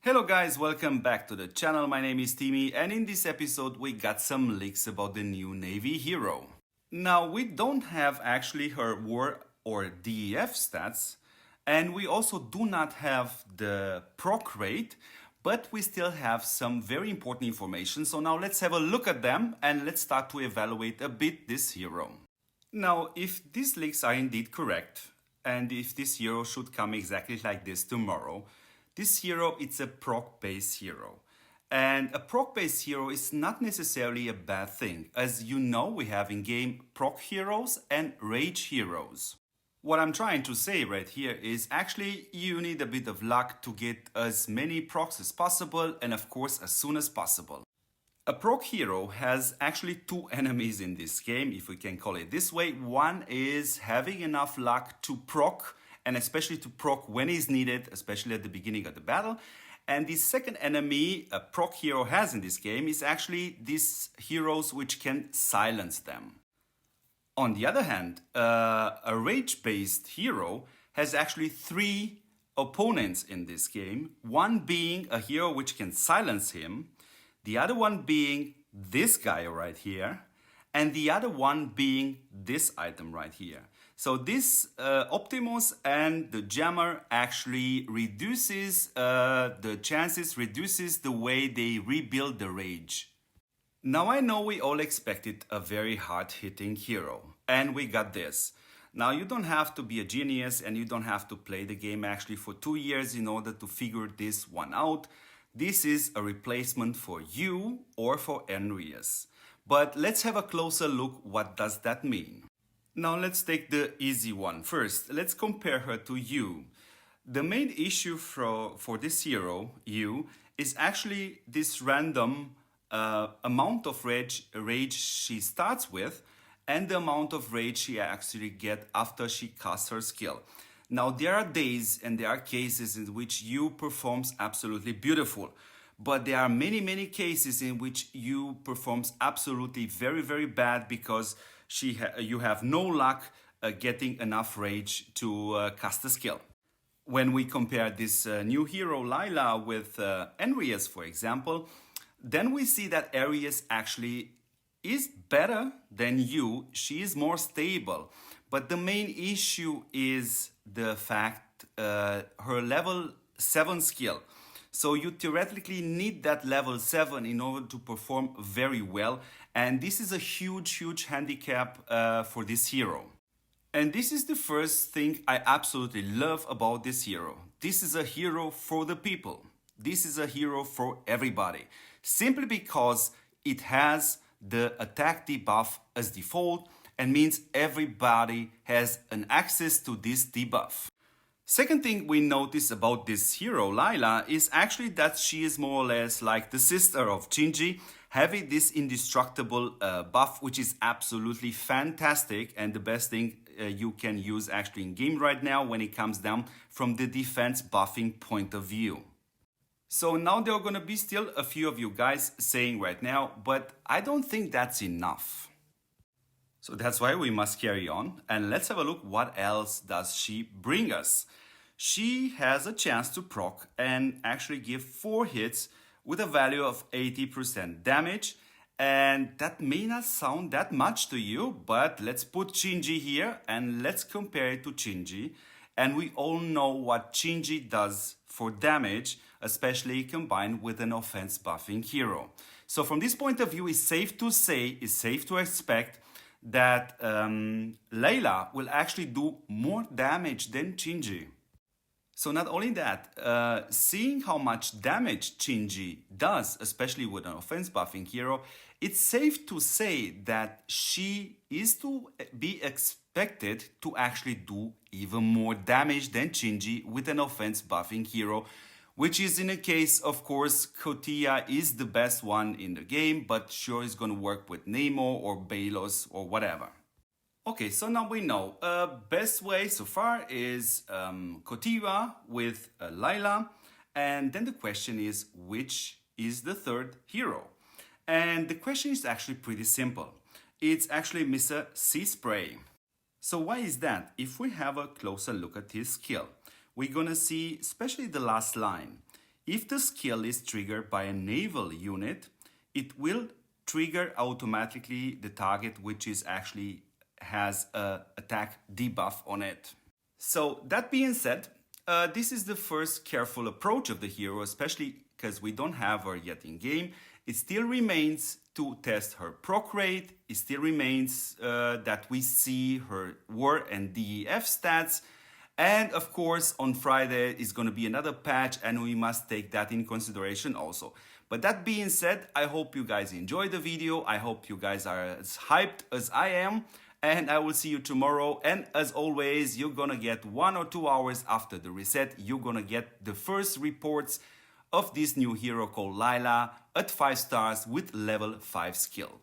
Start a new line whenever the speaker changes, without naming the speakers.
Hello guys, welcome back to the channel. My name is Timmy and in this episode we got some leaks about the new Navy hero. Now we don't have actually her war or DEF stats and we also do not have the proc rate, but we still have some very important information. So now let's have a look at them and let's start to evaluate a bit this hero. Now if these leaks are indeed correct and if this hero should come exactly like this tomorrow, this hero, it's a proc-based hero. And a proc-based hero is not necessarily a bad thing. As you know, we have in-game proc heroes and rage heroes. What I'm trying to say right here is actually you need a bit of luck to get as many procs as possible and of course as soon as possible. A proc hero has actually two enemies in this game, if we can call it this way. One is having enough luck to proc, and especially to proc when is needed, especially at the beginning of the battle. And the second enemy a proc hero has in this game is actually these heroes which can silence them. On the other hand, a rage-based hero has actually three opponents in this game, one being a hero which can silence him, the other one being this guy right here, and the other one being this item right here. So this Optimus and the Jammer actually reduces the chances, reduces the way they rebuild the rage. Now I know we all expected a very hard-hitting hero, and we got this. Now you don't have to be a genius and you don't have to play the game actually for 2 years in order to figure this one out. This is a replacement for you or for Enrius. But let's have a closer look. What does that mean? Now let's take the easy one first. Let's compare her to you. The main issue for this hero, you, is actually this random amount of rage she starts with and the amount of rage she actually gets after she casts her skill. Now there are days and there are cases in which you performs absolutely beautiful. But there are many cases in which you performs absolutely very bad because you have no luck getting enough rage to cast a skill. When we compare this new hero Layla with Enrius, for example, then we see that Enrius actually is better than you. She is more stable. But the main issue is the fact her level 7 skill. So you theoretically need that level 7 in order to perform very well. And this is a huge handicap for this hero. And this is the first thing I absolutely love about this hero. This is a hero for the people. This is a hero for everybody. Simply because it has the attack debuff as default and means everybody has an access to this debuff. Second thing we notice about this hero, Layla, is actually that she is more or less like the sister of Shinji, having this indestructible buff, which is absolutely fantastic and the best thing you can use actually in game right now when it comes down from the defense buffing point of view. So now there are gonna be still a few of you guys saying right now, but I don't think that's enough. So that's why we must carry on and let's have a look what else does she bring us. She has a chance to proc and actually give 4 hits with a value of 80% damage, and that may not sound that much to you, but let's put Shinji here and let's compare it to Shinji, and we all know what Shinji does for damage, especially combined with an offense buffing hero. So from this point of view, it's safe to say, it's safe to expect that Layla will actually do more damage than Shinji. So not only that, seeing how much damage Shinji does, especially with an offense buffing hero, it's safe to say that she is to be expected to actually do even more damage than Shinji with an offense buffing hero, which is in a case, of course, Kotia is the best one in the game, but sure is going to work with Nemo or Balos or whatever. Okay, so now we know. Best way so far is Kotia with Layla. And then the question is, which is the third hero? And the question is actually pretty simple. It's actually Mr. Sea-Spray. So why is that? If we have a closer look at his skill, we're gonna see, especially the last line, If the skill is triggered by a naval unit, it will trigger automatically the target which is actually has a attack debuff on it. So that being said, this is the first careful approach of the hero, especially because we don't have her yet in game. It still remains to test her proc rate. It still remains that we see her war and DEF stats. And of course, on Friday is going to be another patch, and we must take that in consideration also. But that being said, I hope you guys enjoyed the video. I hope you guys are as hyped as I am. And I will see you tomorrow. And as always, you're gonna get 1 or 2 hours after the reset, you're gonna get the first reports of this new hero called Layla at 5 stars with level 5 skill.